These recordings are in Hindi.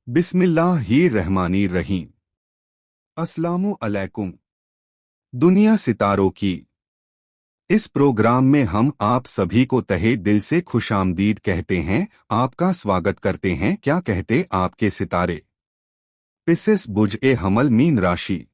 बिस्मिल्लाहिर्रहमानिर्रहीम। अस्सलामु अलैकुम। दुनिया सितारों की इस प्रोग्राम में हम आप सभी को तहे दिल से खुशामदीद कहते हैं, आपका स्वागत करते हैं। क्या कहते आपके सितारे? पिसिस बुझ ए हमल मीन राशि।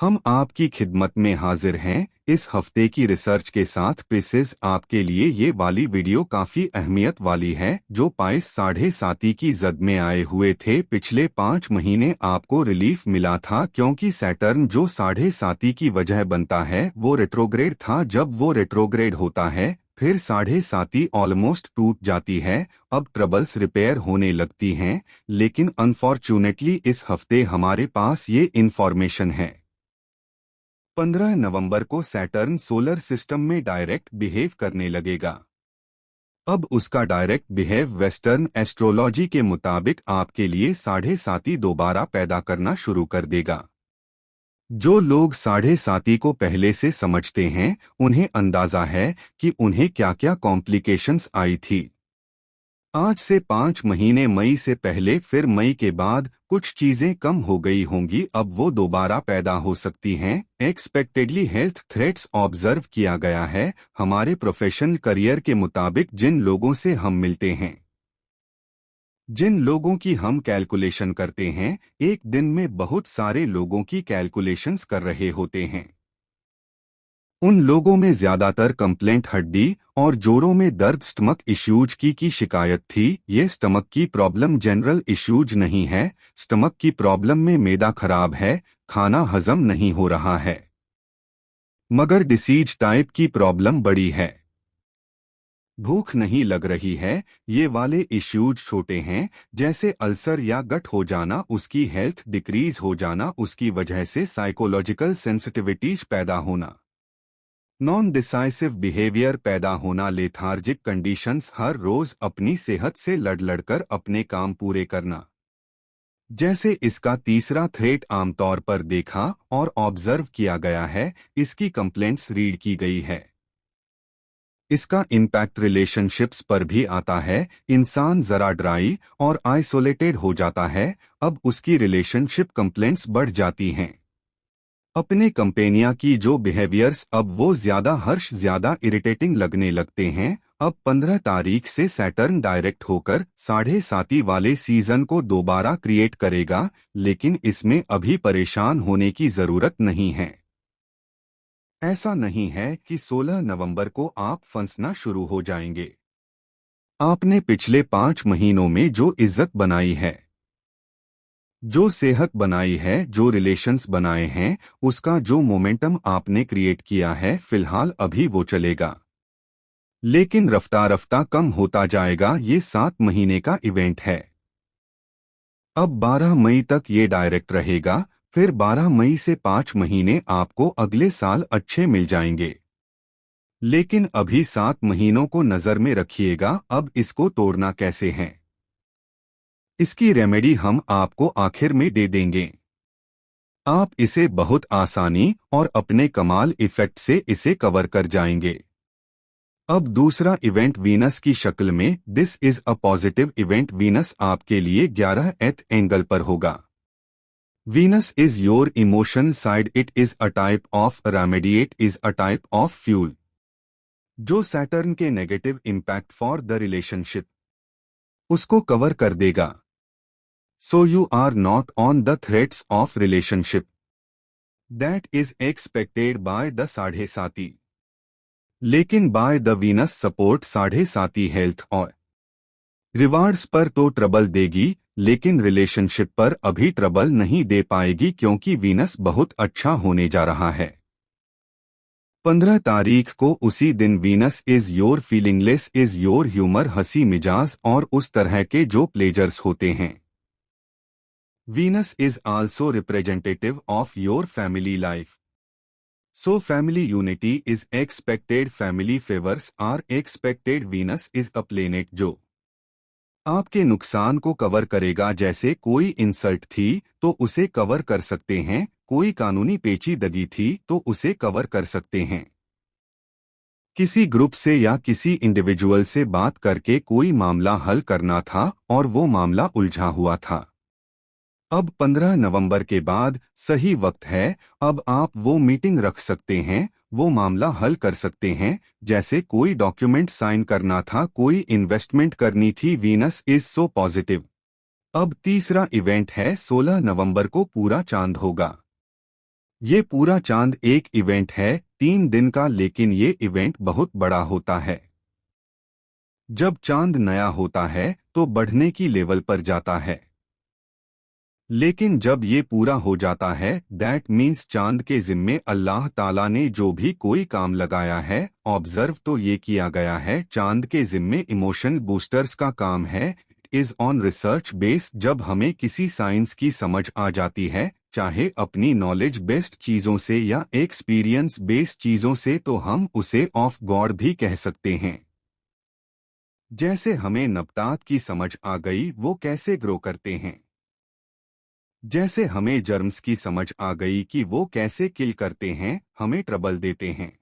हम आपकी खिदमत में हाजिर हैं इस हफ्ते की रिसर्च के साथ। पिसिस आपके लिए ये वाली वीडियो काफी अहमियत वाली है। जो पाइस 7.5 की जद में आए हुए थे, पिछले 5 महीने आपको रिलीफ मिला था, क्योंकि सैटर्न जो 7.5 की वजह बनता है वो रेट्रोग्रेड था। जब वो रेट्रोग्रेड होता है फिर 7.5 ऑलमोस्ट टूट जाती है। अब ट्रबल्स रिपेयर होने लगती हैं, लेकिन अनफॉर्चुनेटली इस हफ्ते हमारे पास ये इन्फॉर्मेशन है। 15 नवंबर को सैटर्न सोलर सिस्टम में डायरेक्ट बिहेव करने लगेगा। अब उसका डायरेक्ट बिहेव वेस्टर्न एस्ट्रोलॉजी के मुताबिक आपके लिए 7.5 दोबारा पैदा करना शुरू कर देगा। जो लोग 7.5 को पहले से समझते हैं, उन्हें अंदाजा है कि उन्हें क्या क्या कॉम्प्लिकेशंस आई थी। आज से 5 महीने, मई से पहले फिर मई के बाद कुछ चीजें कम हो गई होंगी, अब वो दोबारा पैदा हो सकती हैं। एक्सपेक्टेडली हेल्थ थ्रेट्स ऑब्जर्व किया गया है। हमारे प्रोफेशनल करियर के मुताबिक जिन लोगों से हम मिलते हैं, जिन लोगों की हम कैलकुलेशन करते हैं, एक दिन में बहुत सारे लोगों की कैलकुलेशंस कर रहे होते हैं। उन लोगों में ज्यादातर कंप्लेंट हड्डी और जोड़ों में दर्द, स्टमक इश्यूज की शिकायत थी। ये स्टमक की प्रॉब्लम जनरल इश्यूज नहीं है। स्टमक की प्रॉब्लम में मैदा खराब है, खाना हजम नहीं हो रहा है। मगर डिसीज टाइप की प्रॉब्लम बड़ी है, भूख नहीं लग रही है। ये वाले इश्यूज छोटे हैं, जैसे अल्सर या गट हो जाना, उसकी हेल्थ डिक्रीज हो जाना, उसकी वजह से साइकोलॉजिकल सेंसिटिविटीज पैदा होना, नॉन डिसाइसिव बिहेवियर पैदा होना, लेथार्जिक कंडीशंस, हर रोज अपनी सेहत से लड़ अपने काम पूरे करना। जैसे इसका तीसरा थ्रेट आमतौर पर देखा और ऑब्जर्व किया गया है, इसकी कंप्लेंट्स रीड की गई है। इसका इम्पैक्ट रिलेशनशिप्स पर भी आता है। इंसान जरा ड्राई और आइसोलेटेड हो जाता है, अब उसकी रिलेशनशिप कंप्लेंट्स बढ़ जाती हैं। अपने कंपेनिया की जो बिहेवियर्स, अब वो ज्यादा हर्ष, ज्यादा इरिटेटिंग लगने लगते हैं। अब 15 तारीख से सैटर्न डायरेक्ट होकर 7.5 वाले सीजन को दोबारा क्रिएट करेगा, लेकिन इसमें अभी परेशान होने की जरूरत नहीं है। ऐसा नहीं है कि 16 नवंबर को आप फंसना शुरू हो जाएंगे। आपने पिछले 5 महीनों में जो इज्जत बनाई है, जो सेहत बनाई है, जो रिलेशंस बनाए हैं, उसका जो मोमेंटम आपने क्रिएट किया है, फिलहाल अभी वो चलेगा, लेकिन रफ्ता रफ्ता कम होता जाएगा। ये 7 महीने का इवेंट है। अब 12 मई तक ये डायरेक्ट रहेगा, फिर 12 मई से 5 महीने आपको अगले साल अच्छे मिल जाएंगे। लेकिन अभी 7 महीनों को नजर में रखिएगा। अब इसको तोड़ना कैसे है, इसकी रेमेडी हम आपको आखिर में दे देंगे। आप इसे बहुत आसानी और अपने कमाल इफेक्ट से इसे कवर कर जाएंगे। अब दूसरा इवेंट वीनस की शक्ल में, this is a positive event. Venus आपके लिए 11th एंगल पर होगा। Venus is your emotion side, it is a type of remediate, is a type of fuel, जो सैटर्न के negative impact for the relationship उसको कवर कर देगा। So you are not on the threads of relationship that is expected by the 7.5, लेकिन by the Venus support 7.5 health और रिवार्ड्स पर तो ट्रबल देगी, लेकिन रिलेशनशिप पर अभी ट्रबल नहीं दे पाएगी, क्योंकि वीनस बहुत अच्छा होने जा रहा है। 15 तारीख को उसी दिन Venus is your feelingless, is your humour, हंसी मिजाज और उस तरह के जो प्लेजर्स होते हैं। Venus is also representative of your family life, so family unity is expected, family favours are expected. Venus is a planet जो आपके नुकसान को कवर करेगा। जैसे कोई इंसल्ट थी तो उसे कवर कर सकते हैं, कोई कानूनी पेचीदगी थी तो उसे कवर कर सकते हैं। किसी ग्रुप से या किसी इंडिविजुअल से बात करके कोई मामला हल करना था और वो मामला उलझा हुआ था। अब 15 नवंबर के बाद सही वक्त है। अब आप वो मीटिंग रख सकते हैं, वो मामला हल कर सकते हैं। जैसे कोई डॉक्यूमेंट साइन करना था, कोई इन्वेस्टमेंट करनी थी। Venus is so positive. अब तीसरा इवेंट है, 16 नवंबर को पूरा चांद होगा। ये पूरा चांद एक इवेंट है 3 दिन का, लेकिन ये इवेंट बहुत बड़ा होता है। जब चांद नया होता है तो बढ़ने की लेवल पर जाता है, लेकिन जब ये पूरा हो जाता है दैट मीन्स चांद के जिम्मे अल्लाह ताला ने जो भी कोई काम लगाया है, ऑब्जर्व तो ये किया गया है। चांद के जिम्मे इमोशन बूस्टर्स का काम है। Is on research base. जब हमें किसी साइंस की समझ आ जाती है, चाहे अपनी नॉलेज बेस्ड चीजों से या एक्सपीरियंस बेस्ड चीजों से, तो हम उसे ऑफ गॉड भी कह सकते हैं। जैसे हमें नबतात की समझ आ गई वो कैसे ग्रो करते हैं, जैसे हमें जर्म्स की समझ आ गई कि वो कैसे किल करते हैं, हमें ट्रबल देते हैं।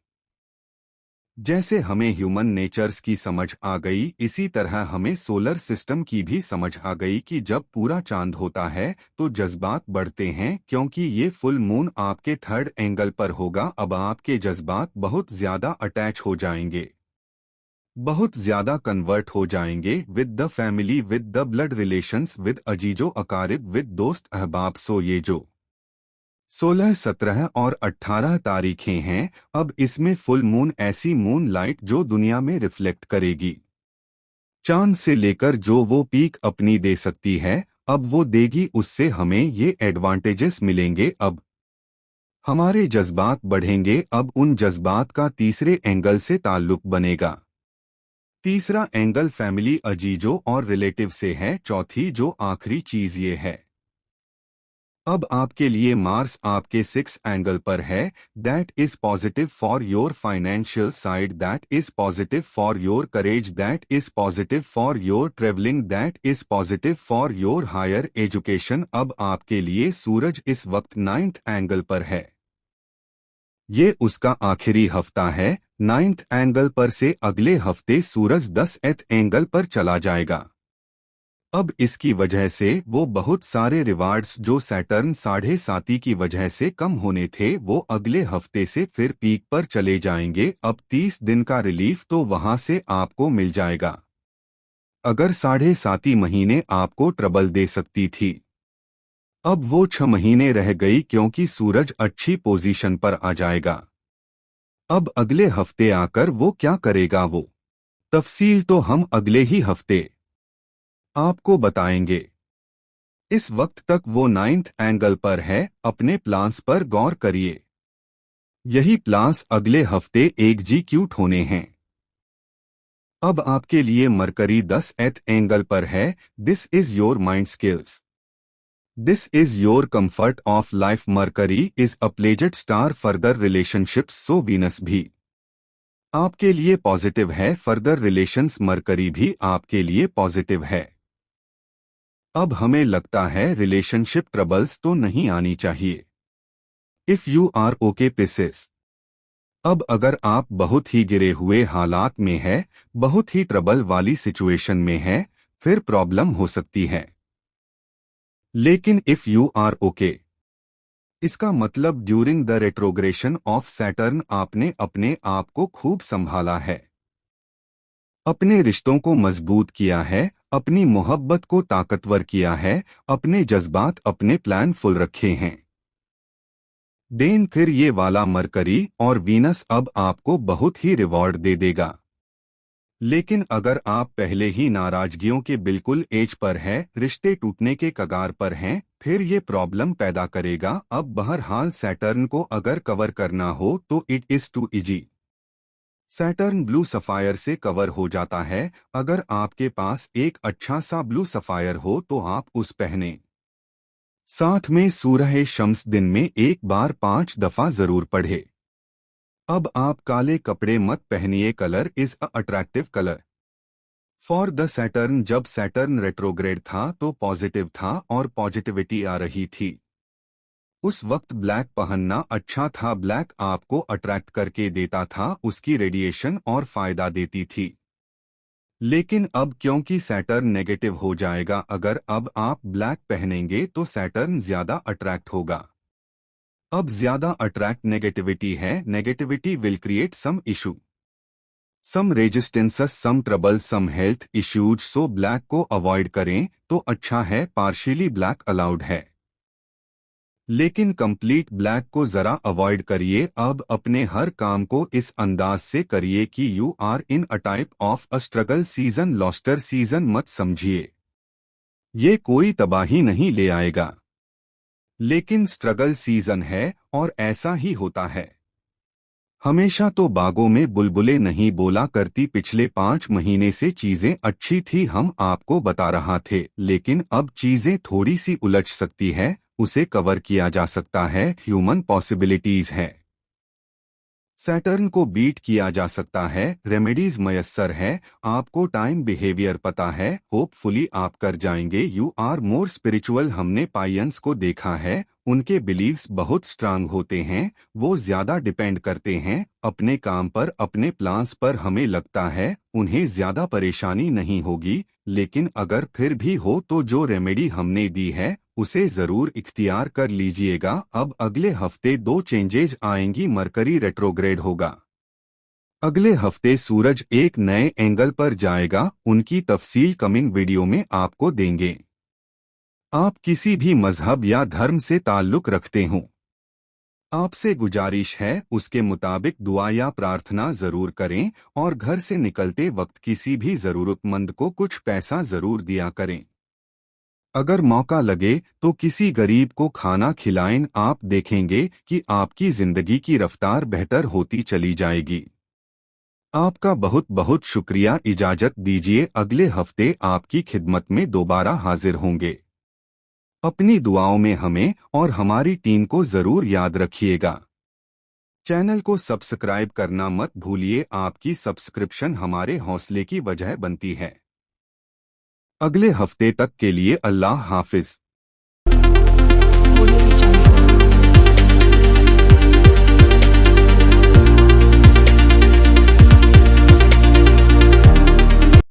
जैसे हमें ह्यूमन नेचर्स की समझ आ गई, इसी तरह हमें सोलर सिस्टम की भी समझ आ गई कि जब पूरा चांद होता है तो जज्बात बढ़ते हैं, क्योंकि ये फुल मून आपके थर्ड एंगल पर होगा। अब आपके जज्बात बहुत ज्यादा अटैच हो जाएंगे, बहुत ज्यादा कन्वर्ट हो जाएंगे with the family, with the blood relations, with अजीजो अकारिब, विद दोस्त अहबाब। सो ये जो 16, 17 और 18 तारीखें हैं, अब इसमें फुल मून, ऐसी मून लाइट जो दुनिया में रिफ्लेक्ट करेगी चांद से लेकर जो वो पीक अपनी दे सकती है, अब वो देगी। उससे हमें ये एडवांटेजेस मिलेंगे। अब हमारे जज्बात बढ़ेंगे। अब उन जज्बात का तीसरे एंगल से ताल्लुक बनेगा। तीसरा एंगल फैमिली, अजीजों और रिलेटिव से है। चौथी जो आखिरी चीज ये है, अब आपके लिए मार्स आपके 6 एंगल पर है। That is positive for your financial side, that is positive for your courage, that is positive for your travelling, that is positive for your higher education. अब आपके लिए सूरज इस वक्त 9th एंगल पर है। ये उसका आखिरी हफ्ता है। 9th एंगल पर से अगले हफ्ते सूरज 10th एंगल पर चला जाएगा। अब इसकी वजह से वो बहुत सारे रिवार्ड्स जो सैटर्न 7.5 की वजह से कम होने थे, वो अगले हफ्ते से फिर पीक पर चले जाएंगे। अब 30 दिन का रिलीफ तो वहां से आपको मिल जाएगा। अगर 7.5 महीने आपको ट्रबल दे सकती थी, अब वो 6 महीने रह गई, क्योंकि सूरज अच्छी पोजीशन पर आ जाएगा। अब अगले हफ्ते आकर वो क्या करेगा, वो तफसील तो हम अगले ही हफ्ते आपको बताएंगे। इस वक्त तक वो 9th एंगल पर है। अपने प्लान्स पर गौर करिए। यही प्लान्स अगले हफ्ते एग्जीक्यूट होने हैं। अब आपके लिए मरकरी 10th एंगल पर है। This is your mind skills, this is your comfort of life. Mercury is a pledged star further relationships. So Venus भी आपके लिए पॉजिटिव है, फर्दर रिलेशंस मरकरी भी आपके लिए पॉजिटिव है। अब हमें लगता है रिलेशनशिप ट्रबल्स तो नहीं आनी चाहिए। If you are okay pieces. अब अगर आप बहुत ही गिरे हुए हालात में है, बहुत ही ट्रबल वाली सिचुएशन में है, फिर प्रॉब्लम हो सकती है। लेकिन इफ यू आर ओके, इसका मतलब during the retrogression of Saturn आपने अपने आप को खूब संभाला है, अपने रिश्तों को मजबूत किया है, अपनी मोहब्बत को ताकतवर किया है, अपने जज्बात, अपने प्लान फुल रखे हैं। देन फिर ये वाला मरकरी और वीनस अब आपको बहुत ही रिवॉर्ड दे देगा। लेकिन अगर आप पहले ही नाराजगियों के बिल्कुल एज पर है, रिश्ते टूटने के कगार पर हैं, फिर ये प्रॉब्लम पैदा करेगा। अब बहरहाल सैटर्न को अगर कवर करना हो तो it is too easy. Saturn blue sapphire से कवर हो जाता है। अगर आपके पास एक अच्छा सा ब्लू सफायर हो तो आप उस पहने। साथ में सूरह शम्स दिन में एक बार 5 दफा जरूर पढ़े। अब आप काले कपड़े मत पहनिए। Colour is a attractive colour for the Saturn. जब सैटर्न रेट्रोग्रेड था तो पॉजिटिव था और पॉजिटिविटी आ रही थी। उस वक्त ब्लैक पहनना अच्छा था। ब्लैक आपको अट्रैक्ट करके देता था, उसकी रेडिएशन और फायदा देती थी। लेकिन अब क्योंकि सैटर्न नेगेटिव हो जाएगा, अगर अब आप ब्लैक पहनेंगे तो सैटर्न ज्यादा अट्रैक्ट होगा। अब ज्यादा अट्रैक्ट नेगेटिविटी है। Negativity will create some issue, some resistances, some trouble, some health issues. So black को अवॉइड करें तो अच्छा है। पार्शियली ब्लैक अलाउड है, लेकिन कंप्लीट ब्लैक को जरा अवॉइड करिए। अब अपने हर काम को इस अंदाज से करिए कि you are in a type of a struggle season. लॉस्टर सीजन मत समझिए, ये कोई तबाही नहीं ले आएगा, लेकिन स्ट्रगल सीजन है और ऐसा ही होता है। हमेशा तो बागों में बुलबुलें नहीं बोला करती। पिछले 5 महीने से चीजें अच्छी थी, हम आपको बता रहा थे, लेकिन अब चीजें थोड़ी सी उलझ सकती है। उसे कवर किया जा सकता है, ह्यूमन पॉसिबिलिटीज है। सैटर्न को बीट किया जा सकता है, रेमेडीज मयस्सर है। आपको टाइम बिहेवियर पता है, होपफुली आप कर जाएंगे। You are more spiritual. हमने पाइयंस को देखा है, उनके बिलीव्स बहुत स्ट्रांग होते हैं। वो ज्यादा डिपेंड करते हैं अपने काम पर, अपने प्लान्स पर। हमें लगता है उन्हें ज्यादा परेशानी नहीं होगी, लेकिन अगर फिर भी हो तो जो रेमेडी हमने दी है उसे जरूर इख्तियार कर लीजिएगा। अब अगले हफ्ते 2 चेंजेज आएंगी। मरकरी रेट्रोग्रेड होगा। अगले हफ्ते सूरज एक नए एंगल पर जाएगा, उनकी तफसील कमिंग वीडियो में आपको देंगे। आप किसी भी मजहब या धर्म से ताल्लुक रखते हों, आपसे गुजारिश है उसके मुताबिक दुआ या प्रार्थना जरूर करें, और घर से निकलते वक्त किसी भी जरूरतमंद को कुछ पैसा जरूर दिया करें। अगर मौका लगे तो किसी गरीब को खाना खिलाएं। आप देखेंगे कि आपकी जिंदगी की रफ्तार बेहतर होती चली जाएगी। आपका बहुत बहुत शुक्रिया। इजाजत दीजिए, अगले हफ्ते आपकी खिदमत में दोबारा हाजिर होंगे। अपनी दुआओं में हमें और हमारी टीम को जरूर याद रखिएगा। चैनल को सब्सक्राइब करना मत भूलिए, आपकी सब्सक्रिप्शन हमारे हौसले की वजह बनती है। अगले हफ्ते तक के लिए अल्लाह हाफिज।